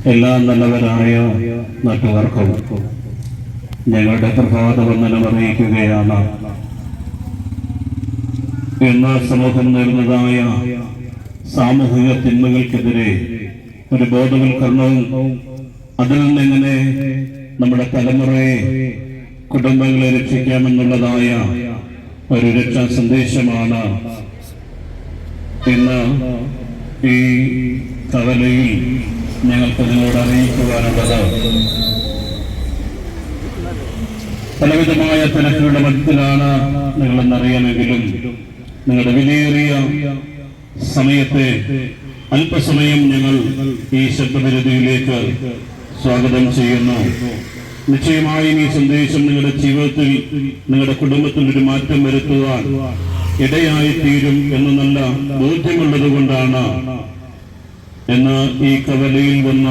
എല്ലാ നല്ലവരായ നാട്ടുകാർക്കും ഞങ്ങളുടെ പ്രഭാത വന്ദനം അറിയിക്കുകയാണ്. ഇന്ന് സമൂഹം നേരിടുന്നതായ സാമൂഹിക തിന്മകൾക്കെതിരെ ഒരു ബോധവൽക്കരണവും അതിൽ നിന്നെങ്ങനെ നമ്മുടെ തലമുറയെ കുടുംബങ്ങളെ രക്ഷിക്കാമെന്നുള്ളതായ ഒരു രക്ഷാ സന്ദേശമാണ് ഇന്ന് ഈ കവലയിൽ ഞങ്ങൾക്ക് നിങ്ങളോട് അറിയിക്കുവാനുള്ളത്. പലവിധമായ തിരക്കുകളുടെ മധ്യത്തിലാണ് നിങ്ങളെന്നറിയാമെങ്കിലും നിങ്ങളുടെ വിലയേറിയ സമയത്തെ അല്പസമയം ഞങ്ങൾ ഈ ശബ്ദപരിധിയിലേക്ക് സ്വാഗതം ചെയ്യുന്നു. നിശ്ചയമായും ഈ സന്ദേശം നിങ്ങളുടെ ജീവിതത്തിൽ, നിങ്ങളുടെ കുടുംബത്തിൽ ഒരു മാറ്റം വരുത്തുവാൻ ഇടയായി തീരും എന്ന് നല്ല ബോധ്യമുള്ളത് കൊണ്ടാണ് എന്ന് ഈ കവലയിൽ വന്ന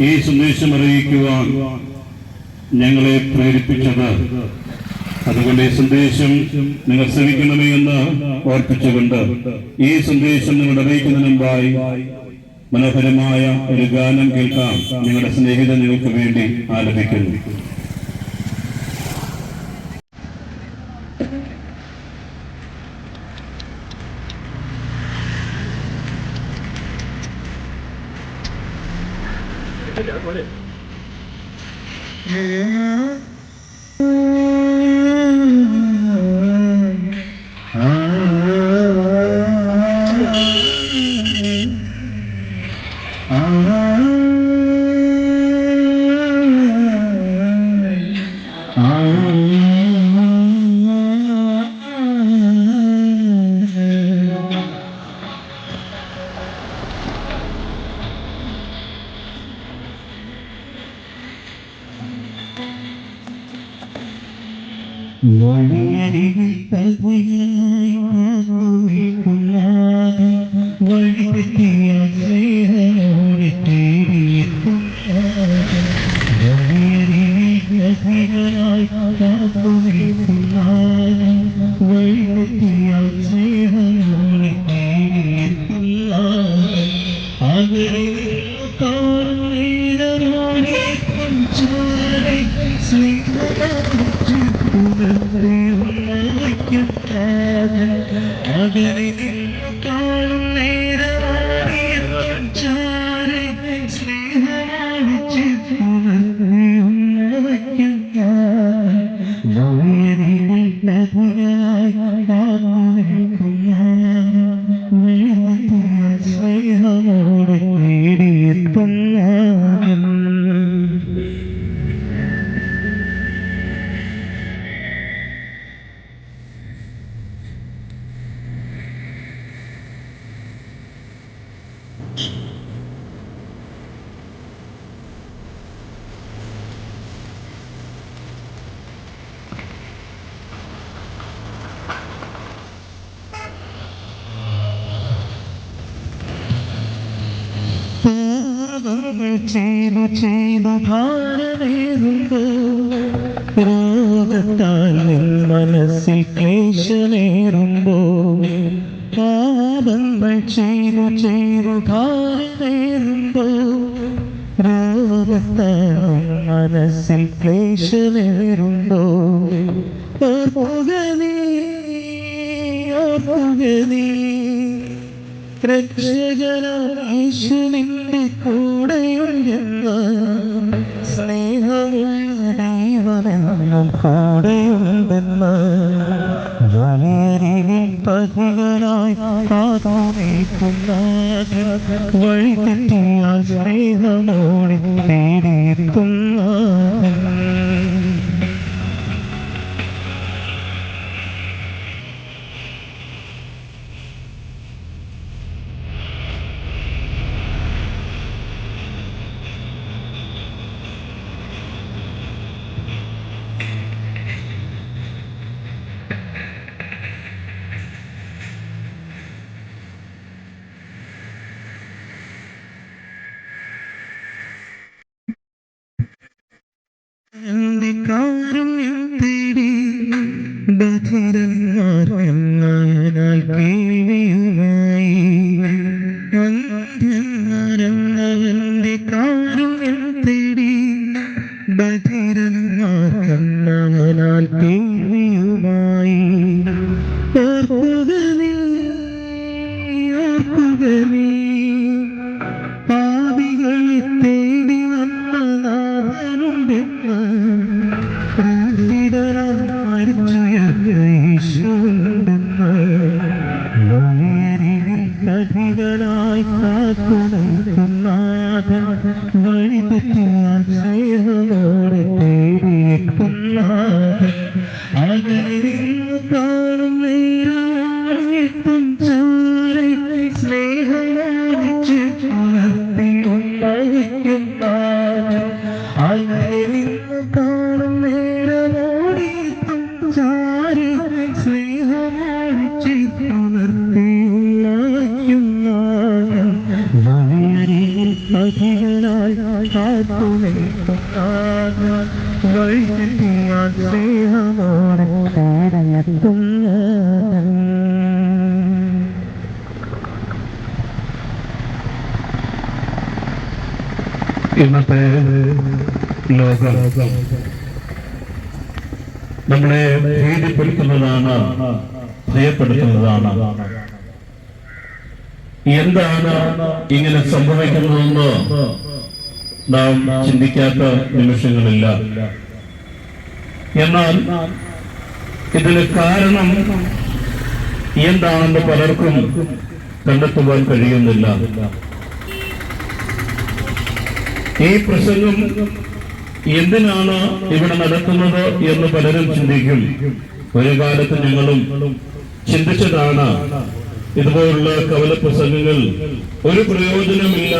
ഈ സന്ദേശം അറിയിക്കുവാൻ ഞങ്ങളെ പ്രേരിപ്പിച്ചത്. അതുകൊണ്ട് ഈ സന്ദേശം നിങ്ങൾ ശ്രമിക്കണമേ എന്ന് ഓർപ്പിച്ചുകൊണ്ട് ഈ സന്ദേശം നിങ്ങൾ അറിയിക്കുന്നതിന് മുമ്പായി മനോഹരമായ ഒരു ഗാനം കേൾക്കാം. ഞങ്ങളുടെ സ്നേഹിതൻ നിങ്ങൾക്ക് വേണ്ടി ആലപിക്കുന്നു. രോഗത്താൽ മനസ്സിൽ ക്ലേശമേറുമ്പോ പാപങ്ങൾ ചെയ്തു ഭാരമേറുമ്പോ രോഗത്താൽ മനസ്സിൽ ക്ലേശമേറുമ്പോ ഓർപ്പുകനീ രക്ഷകനായ നിന്റെ കൂടെയുണ്ടെന്ന് സ്നേഹമെന്നും കൂടെയുണ്ടെന്ന് പതികളായി കാതോടിക്കുന്ന വഴി തെറ്റിയാൽ സ്നേഹമോടി തേടിയെത്തുന്ന കേൾവിയുമായി കണ്ണാൽ കേൾവിയുമായി പാപികളെ തേടി വന്ന നാഥനുണ്ടെന്ന് മരിച്ചുയർന്നുണ്ടെന്ന് കഥകളായി കാത്തുണർത്തുന്ന വഴി തെറ്റിയാൻ സ്നേഹമോടെ തേടിയെത്തുന്ന അങ്ങനെ കാണും നേരം ചോരെ സ്നേഹമോടിച്ച് ഉണർത്തിയുണ്ടായിരിക്കുന്ന അങ്ങനെ കാണും നേരമോടിത്തും ചാരെ സ്നേഹമോടിച്ച് ഉണർത്തിയുണ്ടായിരിക്കുന്ന കഥകളായി കാത്തുണർത്തുന്ന വഴി തെറ്റിയാൻ സ്നേഹമോടെ തേടിയെത്തുന്ന ഇന്നത്തെ ലോകം നമ്മളെ ഭീതിപ്പെടുത്തുന്നതാണ്, ഭയപ്പെടുത്തുന്നതാണ്. എന്താണ് ഇങ്ങനെ സംഭവിക്കുന്നതെന്ന് നാം ചിന്തിക്കാത്ത നിമിഷങ്ങളില്ല. എന്നാൽ ഇതിന് കാരണം എന്താണെന്ന് പലർക്കും കണ്ടെത്തുവാൻ കഴിയുന്നില്ല. ഈ പ്രസംഗം എന്തിനാണ് ഇവിടെ നടക്കുന്നത് എന്ന് പലരും ചിന്തിക്കും. ഒരു കാലത്ത് ഞങ്ങളും ചിന്തിച്ചതാണ്, ഇതുപോലുള്ള കവല പ്രസംഗങ്ങൾ ഒരു പ്രയോജനമില്ല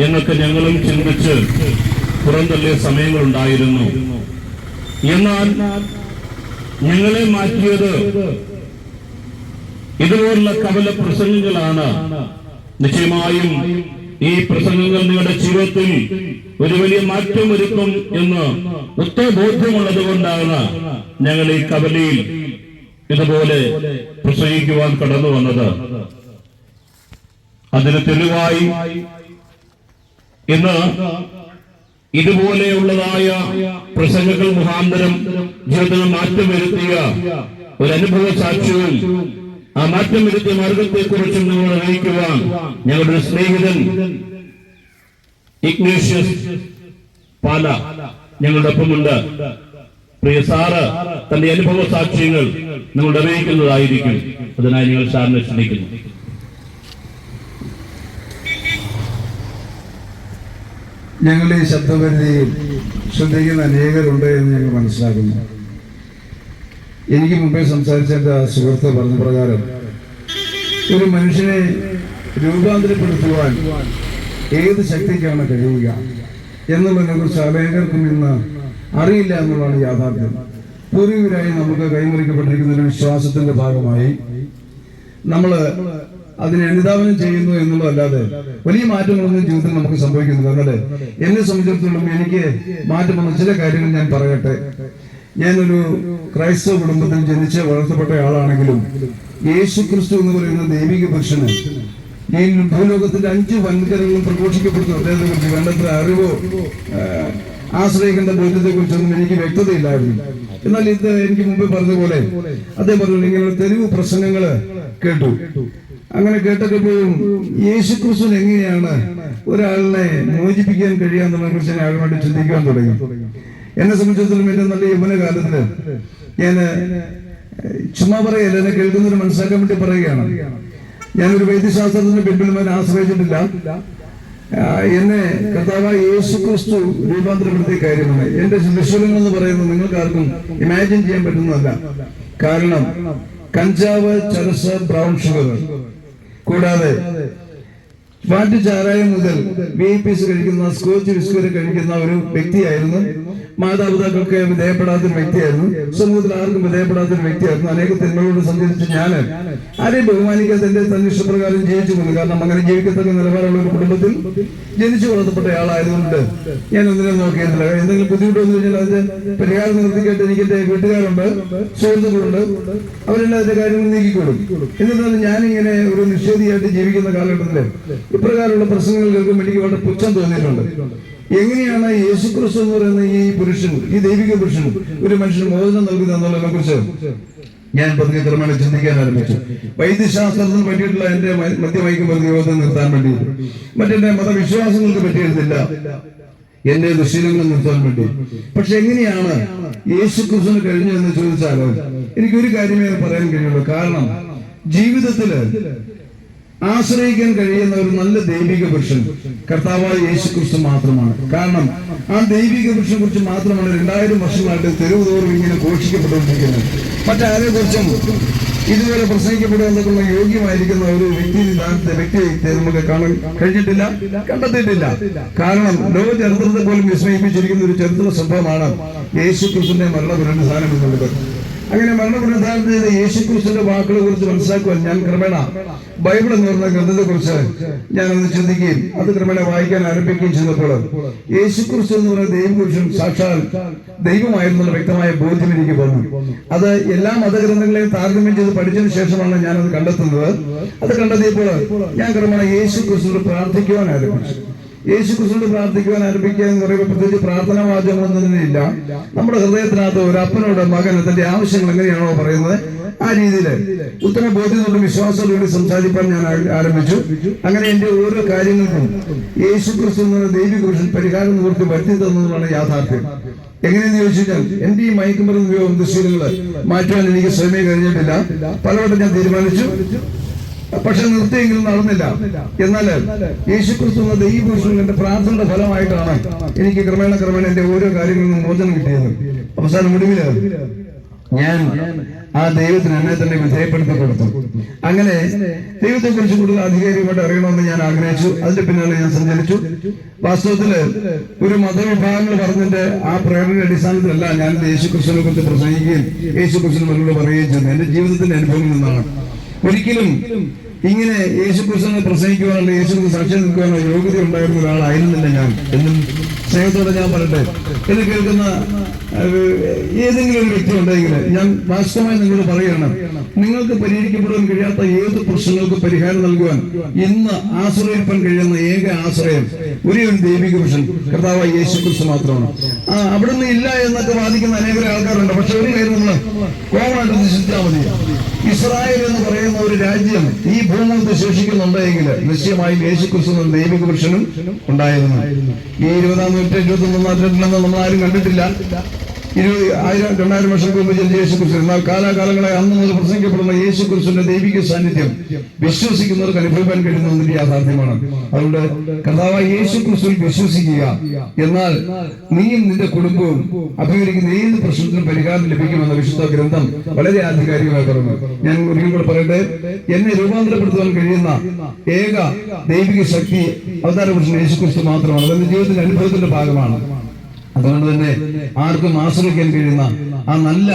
എന്നൊക്കെ ഞങ്ങളും ചിന്തിച്ച് പുറന്തള്ളിയ സമയങ്ങളുണ്ടായിരുന്നു. എന്നാൽ ഞങ്ങളെ മാറ്റിയത് ഇതുപോലുള്ള കവല പ്രസംഗങ്ങളാണ്. നിശ്ചയമായും ഈ പ്രസംഗങ്ങൾ നിങ്ങളുടെ ജീവിതത്തിൽ ഒരു വലിയ മാറ്റം വരുത്തും എന്ന് ഉത്തരബോധ്യമുള്ളത് കൊണ്ടാണ് ഞങ്ങൾ ഈ കവലയിൽ ഇതുപോലെ പ്രസംഗിക്കുവാൻ കടന്നു വന്നത്. അതിന് തെളിവായി ഇന്ന് ഇതുപോലെയുള്ളതായ പ്രസംഗങ്ങൾ മുഖാന്തരം ജീവിതത്തിൽ മാറ്റം വരുത്തിയ ഒരു അനുഭവ സാക്ഷ്യവും ആ മാറ്റം വരുത്തിയ മാർഗത്തെക്കുറിച്ചും നിങ്ങൾ അറിയിക്കുവാൻ ഞങ്ങളുടെ സ്നേഹിതൻ ഇഗ്നേഷ്യസ് പാല ഞങ്ങളുടെ ഒപ്പമുണ്ട്. പ്രിയ സാറ് തന്റെ അനുഭവ സാക്ഷ്യങ്ങൾ നിങ്ങളുടെ അറിയിക്കുന്നതായിരിക്കും. അതിനായി നിങ്ങൾ സാറിനെ ക്ഷണിക്കുന്നു. ഞങ്ങളുടെ ഈ ശബ്ദപരിധിയിൽ ശ്രദ്ധിക്കുന്ന അനേകരുണ്ട് എന്ന് ഞങ്ങൾ മനസ്സിലാക്കുന്നു. എനിക്ക് മുമ്പേ സംസാരിച്ച എൻ്റെ സുഹൃത്ത് പറഞ്ഞ പ്രകാരം ഒരു മനുഷ്യനെ രൂപാന്തരപ്പെടുത്തുവാൻ ഏത് ശക്തിക്കാണ് കഴിയുക എന്നുള്ളതിനെക്കുറിച്ച് അനേകർക്കും ഇന്ന് അറിയില്ല എന്നുള്ളതാണ് യാഥാർത്ഥ്യം. പൂർവികരായി നമുക്ക് കൈമുറിക്കപ്പെട്ടിരിക്കുന്ന ഒരു വിശ്വാസത്തിന്റെ ഭാഗമായി നമ്മൾ അതിനെ അനുധാവനം ചെയ്യുന്നു എന്നുള്ളതല്ലാതെ വലിയ മാറ്റങ്ങളൊന്നും ജീവിതത്തിൽ നമുക്ക് സംഭവിക്കുന്നില്ല. എന്നല്ലേ എന്നെ സംബന്ധിച്ചിടത്തോളം എനിക്ക് മാറ്റം വന്ന ചില കാര്യങ്ങൾ ഞാൻ പറയട്ടെ. ഞാനൊരു ക്രൈസ്തവ കുടുംബത്തിൽ ജനിച്ച് വളർത്തപ്പെട്ട ആളാണെങ്കിലും യേശു ക്രിസ്തു എന്ന് പറയുന്ന ദൈവിക പുരുഷന് ഈ ഭൂലോകത്തിന്റെ 5 വൻകരങ്ങളും പ്രഘോഷിക്കപ്പെടുന്നു. അദ്ദേഹത്തെ കുറിച്ച് വേണ്ടത്ര അറിവോ ആശ്രയിക്കേണ്ട ബോധ്യത്തെ കുറിച്ചൊന്നും എനിക്ക് വ്യക്തതയില്ലായിരുന്നു. എന്നാൽ ഇത് എനിക്ക് മുമ്പ് പറഞ്ഞതുപോലെ അദ്ദേഹം പറഞ്ഞു, ഇങ്ങനെയുള്ള തെരുവ് പ്രസംഗങ്ങള് കേട്ടു. അങ്ങനെ കേട്ടപ്പോഴും യേശു ക്രിസ്തു എങ്ങനെയാണ് ഒരാളിനെ മോചിപ്പിക്കാൻ കഴിയാന്നുള്ളതിനെ കുറിച്ച് ഞാൻ ആഴമായിട്ട് ചിന്തിക്കാൻ തുടങ്ങി. എന്നെ സംബന്ധിച്ചിടത്തോളം എന്റെ നല്ല യൗവനകാലത്തില് ഞാൻ ചുമ്മാ പറയല്ല, എന്നെ കേൾക്കുന്നവർ മനസ്സിലാക്കാൻ വേണ്ടി പറയുകയാണ്. ഞാനൊരു വൈദ്യശാസ്ത്രത്തിന്റെ പിൻബലമായി ആശ്രയിച്ചിട്ടില്ല. എന്നെ കർത്താവായ യേശു ക്രിസ്തു രൂപാന്തരപ്പെടുത്തിയ കാര്യമാണ്. എന്റെ ദുശ്ശീലങ്ങൾ എന്ന് പറയുന്നത് നിങ്ങൾക്ക് ആർക്കും ഇമാജിൻ ചെയ്യാൻ പറ്റുന്നതല്ല. കാരണം കഞ്ചാവ്, ചരസ്, ബ്രൗൺ ഷുഗർ കൂടാതെ വാറ്റ് ചാരായം മുതൽ VIPs കഴിക്കുന്ന സ്കോച്ച് വിസ്കി കഴിക്കുന്ന ഒരു വ്യക്തിയായിരുന്നു. മാതാപിതാക്കൾക്ക് വിധേയപ്പെടാത്തൊരു വ്യക്തിയായിരുന്നു. സമൂഹത്തിൽ ആർക്കും വിധേയപ്പെടാത്തൊരു വ്യക്തിയായിരുന്നു. അനേക തിന്മകളോട് സഞ്ചരിച്ച് ഞാൻ ആരെയും ബഹുമാനിക്കാതെ എന്റെ തന്നിഷ്ടപ്രകാരം ജീവിച്ചു പോകുന്നു. കാരണം അങ്ങനെ ജീവിക്കത്തക്ക നിലവാരമുള്ള ഒരു കുടുംബത്തിൽ ജനിച്ചു വളർത്തപ്പെട്ട ആളായതുകൊണ്ട് ഞാൻ ഒന്നിനും നോക്കിയിരുന്നില്ല. എന്തെങ്കിലും ബുദ്ധിമുട്ടെന്ന് കഴിഞ്ഞാൽ അതിന്റെ പരിഹാരം നിവർത്തിക്കായിട്ട് എനിക്ക് എന്റെ വീട്ടുകാരുണ്ട്, സുഹൃത്തുക്കളുണ്ട്, അവരെല്ലാം അതിന്റെ കാര്യങ്ങൾ നീക്കിക്കൊടും. എന്നിരുന്നാലും ഞാനിങ്ങനെ ഒരു നിഷേധിയായിട്ട് ജീവിക്കുന്ന കാലഘട്ടത്തില് ഇപ്രകാരമുള്ള പ്രശ്നങ്ങൾ കേൾക്കുമ്പോൾ എനിക്ക് വളരെ പുച്ഛം തോന്നിയിട്ടുണ്ട്. എങ്ങനെയാണ് യേശുക്രിസ്തു എന്ന് പറയുന്ന ഈ പുരുഷൻ, ഈ ദൈവിക പുരുഷൻ ഒരു മനുഷ്യന് മോചനം നൽകുന്നത് എന്നുള്ളതിനെ കുറിച്ച് ഞാൻ പതുക്കെ ക്രമേണ ചിന്തിക്കാൻ ആരംഭിച്ചു. വൈദ്യശാസ്ത്രത്തിന് പറ്റിയിട്ടുള്ള എന്റെ മദ്യമയക്കുമരുന്ന് യോഗത്തെ നിർത്താൻ വേണ്ടി, മറ്റെന്റെ മതവിശ്വാസങ്ങൾക്ക് പറ്റിയിരുന്നില്ല എന്റെ ദുശീലങ്ങൾ നിർത്താൻ വേണ്ടി. പക്ഷെ എങ്ങനെയാണ് യേശുക്രിസ്തുവിന് കഴിഞ്ഞു എന്ന് ചോദിച്ചാൽ എനിക്കൊരു കാര്യമേ പറയാൻ കഴിയുള്ളൂ. കാരണം ജീവിതത്തില് ആശ്രയിക്കാൻ കഴിയുന്ന ഒരു നല്ല ദൈവിക പുരുഷൻ കർത്താവായ യേശുക്രിസ്തു മാത്രമാണ്. കാരണം ആ ദൈവിക പുരുഷനെ കുറിച്ച് മാത്രമാണ് 2000 വർഷങ്ങളായിട്ട് തെരുവ് തോറും ഇങ്ങനെ ഘോഷിക്കപ്പെട്ടുകൊണ്ടിരിക്കുന്നത്. മറ്റാരെ കുറിച്ചും ഇതുവരെ പ്രസംഗിക്കപ്പെടുക എന്നൊക്കെയുള്ള യോഗ്യമായിരിക്കുന്ന ഒരു വ്യക്തിയെ നമുക്ക് കാണാൻ കഴിഞ്ഞിട്ടില്ല, കണ്ടെത്തിയിട്ടില്ല. കാരണം ലോക ചരിത്രത്തെ പോലും വിസ്മയിപ്പിച്ചിരിക്കുന്ന ഒരു ചരിത്ര സംഭവമാണ് യേശുക്രിസ്തുവിന്റെ മരണപുനരുദ്ധാനം എന്നുള്ളത്. അങ്ങനെ മരണപുനരുദ്ധാനം ചെയ്ത യേശുക്രിസ്തുവിന്റെ വാക്കുകളെ കുറിച്ച് മനസ്സിലാക്കുവാൻ ഞാൻ ക്രമേണ ബൈബിൾ എന്ന് പറഞ്ഞ ഗ്രന്ഥത്തെ കുറിച്ച് ഞാനൊന്ന് ചിന്തിക്കുകയും അത് ക്രമേണ വായിക്കാൻ ആരംഭിക്കുകയും ചെയ്തപ്പോൾ യേശുക്രിസ്തു എന്ന് പറയുന്ന ദൈവപുരുഷൻ സാക്ഷാൽ ദൈവമായിരുന്നുള്ള വ്യക്തമായ ബോധ്യം എനിക്ക് വന്നു. അത് എല്ലാ മതഗ്രന്ഥങ്ങളെയും താരതമ്യം ചെയ്ത് പഠിച്ചതിന് ശേഷമാണ് ഞാനത് കണ്ടെത്തുന്നത്. അത് കണ്ടെത്തിയപ്പോൾ ഞാൻ ക്രമേണ യേശുക്രിസ്തുവിനോട് പ്രാർത്ഥിക്കുവാൻ ആരംഭിച്ചു. യേശുക്രിസ്തുവിനോട് പ്രാർത്ഥിക്കുവാൻ ആരംഭിക്കുക എന്ന് പറയുമ്പോൾ പ്രത്യേകിച്ച് പ്രാർത്ഥനാ വാചകങ്ങളൊന്നും തന്നെ ഇല്ല. നമ്മുടെ ഹൃദയത്തിനകത്ത് ഒരു അപ്പനോട് മകൻ തന്റെ ആവശ്യങ്ങൾ എങ്ങനെയാണോ പറയുന്നത് ആ രീതിയിൽ ഉത്തമ ബോധ്യത്തോടും വിശ്വാസത്തോടുകൂടി സംസാരിക്കാൻ ഞാൻ ആരംഭിച്ചു. അങ്ങനെ എന്റെ ഓരോ കാര്യങ്ങൾക്കും യേശുക്രിസ്തു എന്ന ദൈവിക പുരുഷൻ പരിഹാരം നിവൃത്തി വരുത്തി തന്നതാണ് യാഥാർത്ഥ്യം. എങ്ങനെയെന്ന് ചോദിച്ചാൽ എന്റെ ഈ മയക്കുമരുന്ന് ദുശീലങ്ങള് മാറ്റുവാൻ എനിക്ക് സ്വയമേ കഴിഞ്ഞിട്ടില്ല. പലവട്ടം ഞാൻ തീരുമാനിച്ചു, പക്ഷെ നിർത്തിയെങ്കിലും നടന്നില്ല. എന്നാൽ യേശുക്രിസ്തു എന്ന ദൈവപുരുഷൻ എന്റെ പ്രാർത്ഥനയുടെ ഫലമായിട്ടാണ് എനിക്ക് ക്രമേണ എന്റെ ഓരോ കാര്യങ്ങളിൽ നിന്നും മോചനം കിട്ടിയത്. അവസാനം ഒടുവില് ഞാൻ ആ ദൈവത്തിന് എന്നെ തന്നെ വിധേയപ്പെടുത്തി കൊടുത്തു. അങ്ങനെ ദൈവത്തെ കുറിച്ച് കൂടുതൽ ആധികാരികമായിട്ട് അറിയണമെന്ന് ഞാൻ ആഗ്രഹിച്ചു. അതിന്റെ പിന്നാലെ ഞാൻ സഞ്ചരിച്ചു. വാസ്തവത്തില് ഒരു മതവിഭാഗങ്ങൾ പറഞ്ഞതിന്റെ ആ പ്രേരണയുടെ അടിസ്ഥാനത്തിലല്ല ഞാൻ യേശുക്രിസ്തുവിനെ കുറിച്ച് പ്രസംഗിക്കുകയും യേശുക്രിസ്തുവിനെ മറുപടി പറയുകയും ചെയ്യുന്നത്. എന്റെ ജീവിതത്തിന്റെ അനുഭവത്തിൽ നിന്നാണ്. ഒരിക്കലും ഇങ്ങനെ യേശുക്രിസ്തുവിനെ പ്രസംഗിക്കുവാനുള്ള യേശുക്രിസ്തു സാക്ഷ്യം നിൽക്കുവാനുള്ള യോഗ്യത ഉണ്ടായിരുന്ന ഒരാളായിരുന്നില്ല ഞാൻ. എന്നും സ്നേഹത്തോടെ ഞാൻ പറയട്ടെ, എന്ന് കേൾക്കുന്ന ഏതെങ്കിലും ഒരു വ്യക്തി ഉണ്ടെങ്കിൽ ഞാൻ വാസ്തവമായി നിങ്ങളോട് പറയുകയാണ്, നിങ്ങൾക്ക് പരിഹരിക്കപ്പെടാൻ കഴിയാത്ത ഏത് പ്രശ്നങ്ങൾക്ക് പരിഹാരം നൽകുവാൻ ഇന്ന് ആശ്രയിപ്പാൻ കഴിയുന്ന ഏക ആശ്രയം ഒരേ ഒരു ദൈവിക പുരുഷൻ കർത്താവായ യേശുക്രിസ്തു മാത്രമാണ്. അവിടുന്ന് ഇല്ല എന്നൊക്കെ വാദിക്കുന്ന അനേകം ആൾക്കാരുണ്ട്. പക്ഷെ ഒരു കാര്യം നമ്മൾ കോമണായിട്ട് നിശ്ചയിച്ചാൽ മതി. ഇസ്രായേൽ എന്ന് പറയുന്ന ഒരു രാജ്യം ഈ ഭൂമുഖത്ത് ശേഷിക്കുന്നുണ്ടെങ്കിൽ നിശ്ചയമായും യേശുക്രിസ്തു എന്ന ദൈവിക പുരുഷനും ഉണ്ടായിരുന്നു. ഈ 20-ാം നൂറ്റാണ്ടിലൊന്നും നമ്മൾ ആരും കണ്ടിട്ടില്ല. 2000 വർഷങ്ങൾക്ക് മുമ്പ് ജനിച്ച യേശുക്രിസ്തു. എന്നാൽ കാലാകാലങ്ങളെ അന്ന് മുതൽ പ്രസംഗിക്കപ്പെടുന്ന യേശുക്രിസ്തുവിന്റെ ദൈവിക സാന്നിധ്യം വിശ്വസിക്കുന്നവർക്ക് അനുഭവിക്കാൻ കഴിയുന്നതിന്റെ യാഥാർത്ഥ്യമാണ്. അതുകൊണ്ട് കർത്താവായ യേശുക്രിസ്തുവിൽ വിശ്വസിക്കുക. എന്നാൽ നീയും നിന്റെ കുടുംബവും അഭിമുഖീകരിക്കുന്ന ഏത് പ്രശ്നത്തിനും പരിഹാരം ലഭിക്കുമെന്ന വിശുദ്ധ ഗ്രന്ഥം വളരെ ആധികാരികമായി പറഞ്ഞു. ഞാൻ ഒരിക്കൽ കൂടെ പറയട്ടെ, എന്നെ രൂപാന്തരപ്പെടുത്തുവാൻ കഴിയുന്ന ഏക ദൈവിക ശക്തി അവതാര പുരുഷൻ യേശുക്രിസ്തു മാത്രമാണ്. അതെന്റെ ജീവിതത്തിന്റെ അനുഭവത്തിന്റെ ഭാഗമാണ്. അതുകൊണ്ട് തന്നെ ആർക്കും ആശ്രയിക്കാൻ കഴിയുന്ന ആ നല്ല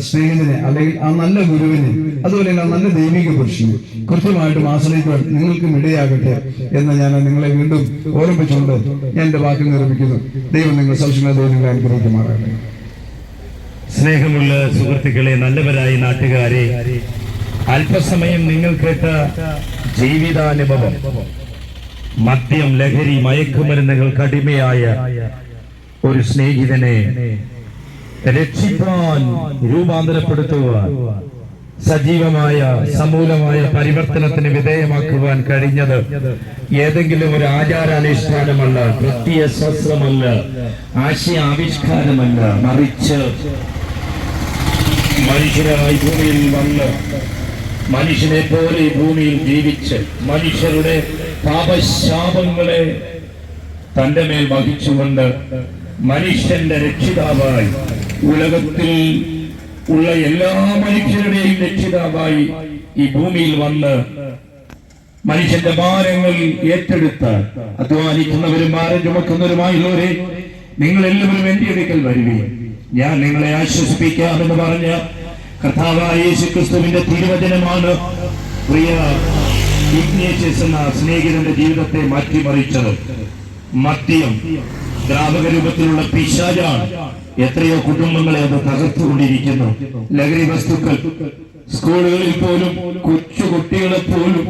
സ്നേഹിതനെ, അല്ലെങ്കിൽ ആ നല്ല ഗുരുവിനെ, അതുപോലെ ആ നല്ല ദൈവിക പുരുഷനെ കൃത്യമായിട്ടും ആശ്രയിക്കുവാൻ നിങ്ങൾക്കും ഇടയാകട്ടെ എന്ന് ഞാൻ നിങ്ങളെ വീണ്ടും ഓർമ്മിച്ചുകൊണ്ട് ഞാൻ എന്റെ വാക്ക് നിർമ്മിക്കുന്നു. ദൈവം നിങ്ങൾ സൗക്ഷമ നിങ്ങളെ അനുഗ്രഹിക്കുമാറാകട്ടെ. സ്നേഹമുള്ള സുഹൃത്തുക്കളെ, നല്ലവരായ നാട്ടുകാരെ, അല്പസമയം നിങ്ങൾ കേട്ട ജീവിതാനുഭവം മദ്യം, ലഹരി, മയക്കുമരുന്നുകൾക്ക് അടിമയായ ഒരു സ്നേഹിതനെ രക്ഷിപ്പാൻ, രൂപാന്തരപ്പെടുത്തുവാൻ, സജീവമായ സമൂലമായ പരിവർത്തനത്തിന് വിധേയമാക്കുവാൻ കഴിഞ്ഞത് ഏതെങ്കിലും ഒരു ആചാരാനുഷ്ഠാനമല്ല, ക്രിസ്തീയ ശാസ്ത്രമല്ല, ആശയാവിഷ്കാരമല്ല, മറിച്ച് മനുഷ്യരായി ഭൂമിയിൽ വന്ന് മനുഷ്യനെ പോലെ ഭൂമിയിൽ ജീവിച്ച് മനുഷ്യരുടെ പാപശാപങ്ങളെ തന്റെ മേൽ വഹിച്ചുകൊണ്ട് മനുഷ്യന്റെ രക്ഷിതാവായി, ഉലകത്തിൽ ഉള്ള എല്ലാ മനുഷ്യരുടെയും രക്ഷിതാവായി ഈ ഭൂമിയിൽ വന്ന് മനുഷ്യന്റെ ഭാരങ്ങൾ ഏറ്റെടുത്ത് അധ്വാനിക്കുന്നവരും ഭാരം ചുമക്കുന്നവരുമായുള്ളവരെ, നിങ്ങൾ എല്ലാവരും എന്റെ അടുക്കൽ വരുകയും ഞാൻ നിങ്ങളെ ആശ്വസിപ്പിക്കാമെന്ന് പറഞ്ഞ കർത്താവായ യേശുക്രിസ്തുവിന്റെ തിരുവചനമാണ് പ്രിയ ഇഗ്നേഷ്യസ് എന്ന സ്നേഹിതന്റെ ജീവിതത്തെ മാറ്റിമറിച്ചത്. മദ്യം ദ്രാവക രൂപത്തിലുള്ള പിശാചാണ് എത്രയോ കുടുംബങ്ങളെ അത് തകർത്തുകൊണ്ടിരിക്കുന്നു. ലഹരി വസ്തുക്കൾ സ്കൂളുകളിൽ പോലും, കൊച്ചു കുട്ടികളെ പോലും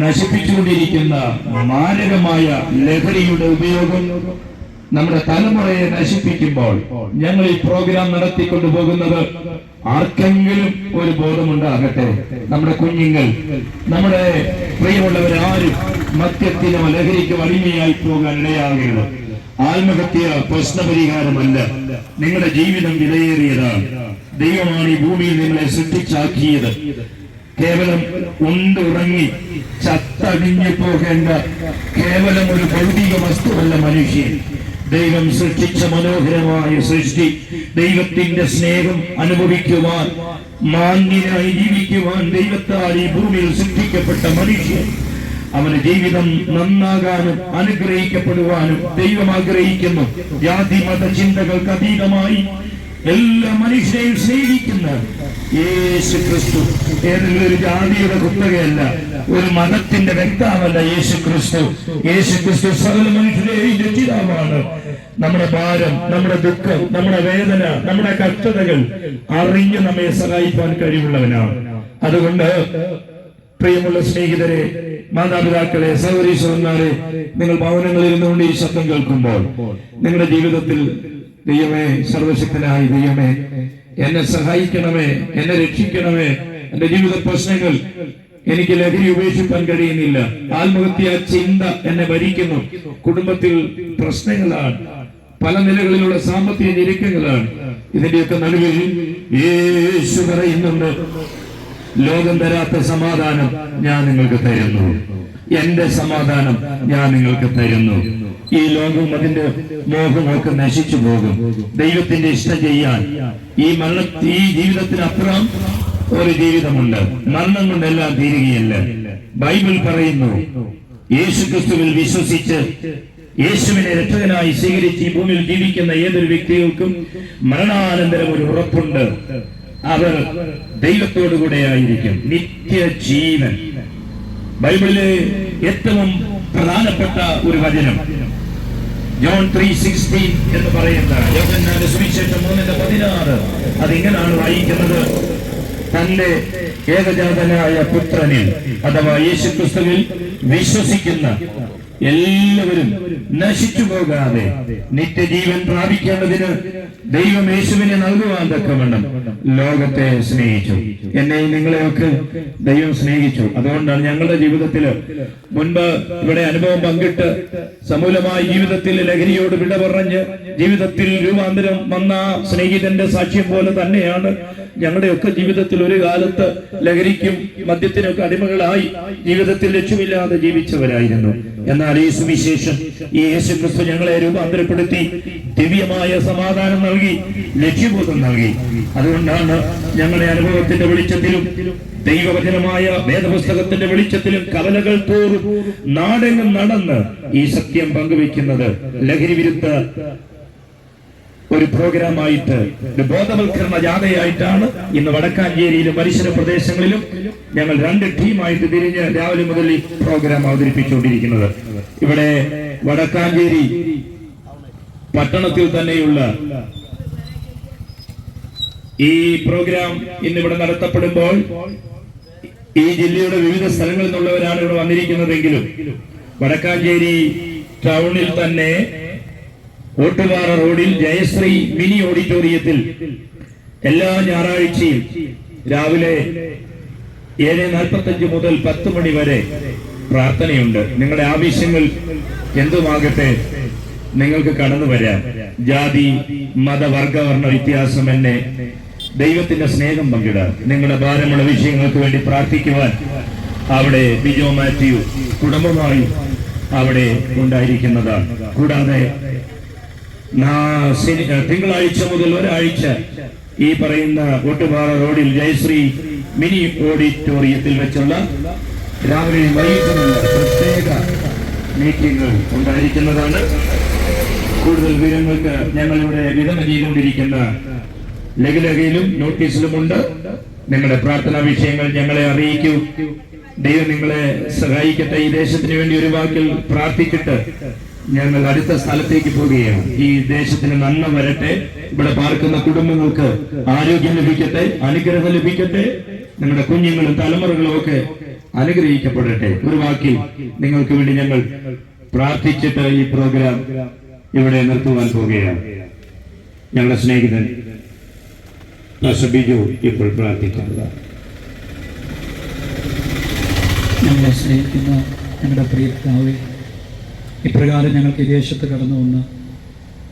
നശിപ്പിച്ചുകൊണ്ടിരിക്കുന്ന മാരകമായ ലഹരിയുടെ ഉപയോഗം നമ്മുടെ തലമുറയെ നശിപ്പിക്കുമ്പോൾ ഞങ്ങൾ ഈ പ്രോഗ്രാം നടത്തിക്കൊണ്ടു പോകുന്നത് ആർക്കെങ്കിലും ഒരു ബോധമുണ്ടാകട്ടെ. നമ്മുടെ കുഞ്ഞുങ്ങൾ, നമ്മുടെ പ്രിയമുള്ളവരാരും മദ്യത്തിനോ ലഹരിക്കോ അടിമയായി പോകാൻ ഇടയാകരുത്. ആത്മഹത്യ പ്രശ്നപരിഹാരമല്ല. നിങ്ങളുടെ ജീവിതം വിലയേറിയതാണ്. ദൈവമാണ് ഈ ഭൂമിയിൽ നിങ്ങളെ സൃഷ്ടിച്ചാക്കിയത്. കേവലം ഉണ്ടുറങ്ങി ചത്തടിഞ്ഞു പോകേണ്ട കേവലം ഒരു ഭൗതിക വസ്തുവല്ല മനുഷ്യൻ. ദൈവം സൃഷ്ടിച്ച മനോഹരമായ സൃഷ്ടി. ദൈവത്തിന്റെ സ്നേഹം അനുഭവിക്കുവാൻ, മാന്യനായി ജീവിക്കുവാൻ ദൈവത്താൽ ഈ ഭൂമിയിൽ സൃഷ്ടിക്കപ്പെട്ട മനുഷ്യൻ അവന്റെ ജീവിതം നന്നാകാനും അനുഗ്രഹിക്കപ്പെടുവാനും ദൈവം ആഗ്രഹിക്കുന്നു. ജാതി മത ചിന്തകൾക്ക് അതീതമായി എല്ലാ മനുഷ്യരെയും സ്നേഹിക്കുന്ന യേശു ക്രിസ്തു ഏതെങ്കിലും ഒരു ജാതിയുടെ കുത്തകയല്ല, ഒരു മതത്തിന്റെ വ്യക്താവല്ല. യേശു ക്രിസ്തു സകല മനുഷ്യരെയും രക്ഷിതാവാണ്. നമ്മുടെ ഭാരം, നമ്മുടെ ദുഃഖം, നമ്മുടെ വേദന, നമ്മുടെ കഷ്ടതകൾ അറിഞ്ഞ് നമ്മെ സഹായിക്കാൻ കഴിവുള്ളവനാണ്. അതുകൊണ്ട് പ്രിയമുള്ള സ്നേഹിതരെ, മാതാപിതാക്കളെ, സഹോദരീശ്വരന്മാരെ, നിങ്ങൾ ഭവനങ്ങളിൽ ഇരുന്നുകൊണ്ട് ഈ ശബ്ദം കേൾക്കുമ്പോൾ നിങ്ങളുടെ ജീവിതത്തിൽ ദൈവമേ, സർവശക്തനായ ദൈവമേ, എന്നെ സഹായിക്കണമേ, എന്നെ രക്ഷിക്കണമേ, എന്റെ ജീവിത പ്രശ്നങ്ങൾ, എനിക്ക് ലഹരി ഉപേക്ഷിക്കാൻ കഴിയുന്നില്ല, ആത്മഹത്യ ചിന്ത എന്നെ ഭരിക്കുന്നു, കുടുംബത്തിൽ പ്രശ്നങ്ങളാണ്, പല നിലകളിലുള്ള സാമ്പത്തിക ഞെരുക്കങ്ങളാണ്. ഇതിന്റെയൊക്കെ നടുവിൽ യേശു പറയുന്നുണ്ട്, ലോകം തരാത്ത സമാധാനം ഞാൻ നിങ്ങൾക്ക് തരുന്നു, എന്റെ സമാധാനം ഞാൻ നിങ്ങൾക്ക് തരുന്നു. ഈ ലോകവും അതിന്റെ മോഹമൊക്കെ നശിച്ചു പോകും. ദൈവത്തിന്റെ ഇഷ്ടം ചെയ്യാൻ ഈ ജീവിതത്തിനപ്പുറം ഒരു ജീവിതമുണ്ട്. മരണം കൊണ്ടെല്ലാം തീരുകയല്ല. ബൈബിൾ പറയുന്നു, യേശു ക്രിസ്തുവിൽ വിശ്വസിച്ച് യേശുവിനെ രക്ഷകനായി സ്വീകരിച്ച് ഈ ഭൂമിയിൽ ജീവിക്കുന്ന ഏതൊരു വ്യക്തികൾക്കും മരണാനന്തരം ഒരു ഉറപ്പുണ്ട്. അവർ ദൈവത്തോടു കൂടെ ആയിരിക്കും. നിത്യജീവൻ. ബൈബിളിലെ ഏറ്റവും പ്രധാനപ്പെട്ട ഒരു വചനം ജോൺ 3:16 എന്ന് പറയുന്ന യോഹന്നാന്റെ സുവിശേഷം 3:16. അതിങ്ങനാണ് വായിക്കുന്നത്: തന്റെ ഏകജാതനായ പുത്രനിൽ അഥവാ യേശു ക്രിസ്തുവിൽ വിശ്വസിക്കുന്ന എല്ലാവരും നശിച്ചു പോകാതെ നിത്യജീവൻ പ്രാപിക്കേണ്ടതിന് ദൈവം യേശുവിനെ നൽകുവാൻ തക്കവണ്ണം ലോകത്തെ സ്നേഹിച്ചു. എന്നെയും നിങ്ങളെയൊക്കെ ദൈവം സ്നേഹിച്ചു. അതുകൊണ്ടാണ് ഞങ്ങളുടെ ജീവിതത്തിൽ മുൻപ് ഇവിടെ അനുഭവം പങ്കിട്ട് സമൂലമായ ജീവിതത്തിൽ ലഹരിയോട് വിട പറഞ്ഞ് ജീവിതത്തിൽ രൂപാന്തരം വന്ന സ്നേഹിതന്റെ സാക്ഷ്യം പോലെ തന്നെയാണ് ഞങ്ങളുടെയൊക്കെ ജീവിതത്തിൽ ഒരു കാലത്ത് ലഹരിക്കും മദ്യത്തിനൊക്കെ അടിമകളായി ജീവിതത്തിൽ ലക്ഷ്യമില്ലാതെ ജീവിച്ചവരായിരുന്നു. എന്നാൽ ഈ സുവിശേഷം, ഈ യേശുക്രിസ്തു ഞങ്ങളെ രൂപാന്തരപ്പെടുത്തി ദിവ്യമായ സമാധാനം നൽകി, ലക്ഷ്യബോധം നൽകി. അതുകൊണ്ടാണ് ഞങ്ങളുടെ അനുഭവത്തിന്റെ വെളിച്ചത്തിലും ദൈവവചനമായ വേദപുസ്തകത്തിന്റെ വെളിച്ചത്തിലും കവലകൾ തോറും നാടെങ്ങും നടന്ന് ഈ സത്യം പങ്കുവെക്കുന്നത്. ലഹരി വിരുദ്ധ ഒരു പ്രോഗ്രാമായിട്ട്, ഒരു ബോധവൽക്കരണ ജാഥയായിട്ടാണ് ഇന്ന് വടക്കാഞ്ചേരിയിലും പരിസര പ്രദേശങ്ങളിലും ഞങ്ങൾ 2 ടീമായിട്ട് തിരിഞ്ഞ് രാവിലെ മുതൽ ഈ പ്രോഗ്രാം അവതരിപ്പിച്ചുകൊണ്ടിരിക്കുന്നത്. ഇവിടെ വടക്കാഞ്ചേരി പട്ടണത്തിൽ തന്നെയുള്ള ഈ പ്രോഗ്രാം ഇന്നിവിടെ നടത്തപ്പെടുമ്പോൾ ഈ ജില്ലയുടെ വിവിധ സ്ഥലങ്ങളിൽ നിന്നുള്ളവരാണ് ഇവിടെ വന്നിരിക്കുന്നതെങ്കിലും വടക്കാഞ്ചേരി ടൗണിൽ തന്നെ ഓട്ടുപാറ റോഡിൽ ജയശ്രീ മിനി ഓഡിറ്റോറിയത്തിൽ എല്ലാ ഞായറാഴ്ചയും രാവിലെ 7:45 മുതൽ 10 മണി വരെ പ്രാർത്ഥനയുണ്ട്. നിങ്ങളുടെ ആവശ്യങ്ങൾ എന്തുമാകട്ടെ നിങ്ങൾക്ക് കടന്നു വരാം. ജാതി മത വർഗവർണ്ണ വ്യത്യാസം എന്നെ ദൈവത്തിന്റെ സ്നേഹം പങ്കിടാൻ, നിങ്ങളുടെ ഭാരമുള്ള വിഷയങ്ങൾക്ക് വേണ്ടി പ്രാർത്ഥിക്കുവാൻ അവിടെ ബിജോ മാത്യു കുടുംബമായി അവിടെ ഉണ്ടായിരിക്കുന്നതാണ്. കൂടാതെ തിങ്കളാഴ്ച മുതൽ ഒരാഴ്ച ഈ പറയുന്ന ഓട്ടുപാറ റോഡിൽ ജയശ്രീ മിനി ഓഡിറ്റോറിയത്തിൽ വെച്ചുള്ള രാവിലെയും വൈകിട്ടുമുള്ള പ്രത്യേക മീറ്റിംഗുകൾ ഉണ്ടായിരിക്കുന്നതാണ്. കൂടുതൽ വിവരങ്ങൾക്ക് ഞങ്ങളിവിടെ വിതരണം ചെയ്തുകൊണ്ടിരിക്കുന്ന ലഘുലേഖയിലും നോട്ടീസിലുമുണ്ട്. നിങ്ങളുടെ പ്രാർത്ഥനാ വിഷയങ്ങൾ ഞങ്ങളെ അറിയിക്കൂ. ദൈവം നിങ്ങളെ സഹായിക്കട്ടെ. ഈ ദേശത്തിന് വേണ്ടി ഒരു വാക്കിൽ പ്രാർത്ഥിച്ചിട്ട് ഞങ്ങൾ അടുത്ത സ്ഥലത്തേക്ക് പോവുകയാണ്. ഈ ദേശത്തിന് നന്മ വരട്ടെ. ഇവിടെ പാർക്കുന്ന കുടുംബങ്ങൾക്ക് ആരോഗ്യം ലഭിക്കട്ടെ, അനുഗ്രഹം ലഭിക്കട്ടെ. നിങ്ങളുടെ കുഞ്ഞുങ്ങളും തലമുറകളും ഒക്കെ അനുഗ്രഹിക്കപ്പെടട്ടെ. ഒരു വാക്കിൽ നിങ്ങൾക്ക് വേണ്ടി ഞങ്ങൾ പ്രാർത്ഥിച്ചിട്ട് ഈ പ്രോഗ്രാം ഇവിടെ നിർത്തുവാൻ പോവുകയാണ്. ഞങ്ങളുടെ സ്നേഹിതൻ പാസ്റ്റർ ബിജു ഇപ്പോൾ പ്രാർത്ഥിക്കുന്നത്. ഞങ്ങളെ സ്നേഹിക്കുന്ന ഞങ്ങളുടെ പ്രിയ പിതാവേ, ഇപ്രകാരം ഞങ്ങൾക്ക് ഈ ദേശത്ത് കടന്നു വന്ന്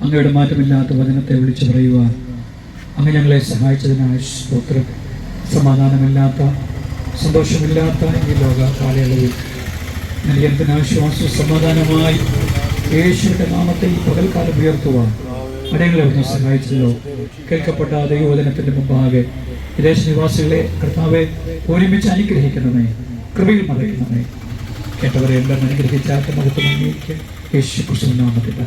അങ്ങയുടെ മാറ്റമില്ലാത്ത വചനത്തെ വിളിച്ചു പറയുവാൻ അങ്ങ് ഞങ്ങളെ സഹായിച്ചതിനായി സ്തോത്രം. സമാധാനമില്ലാത്ത, സന്തോഷമില്ലാത്ത ഈ ലോക കാലയളവിൽ നൽകിയ ആശ്വാസം സമാധാനമായി യേശുവിൻ്റെ നാമത്തെ ഈ പകൽക്കാലം ഉയർത്തുവാൻ അടയങ്ങളെ ഒന്ന് സഹായിച്ചല്ലോ. കേൾക്കപ്പെട്ട ദൈവവചനത്തിൻ്റെ മുമ്പാകെ വിദേശനിവാസികളെ കർത്താവെ ഒരുമിച്ച് അനുഗ്രഹിക്കണമേ, കൃപയിൽ മറയ്ക്കണമേ. കേട്ടവരെ എല്ലാം അനുഗ്രഹിച്ചാത്ത മഹത്വം അംഗീകരിക്കുക യേശു ക്രിസ്തുവിന്റെ നാമത്തിൽ.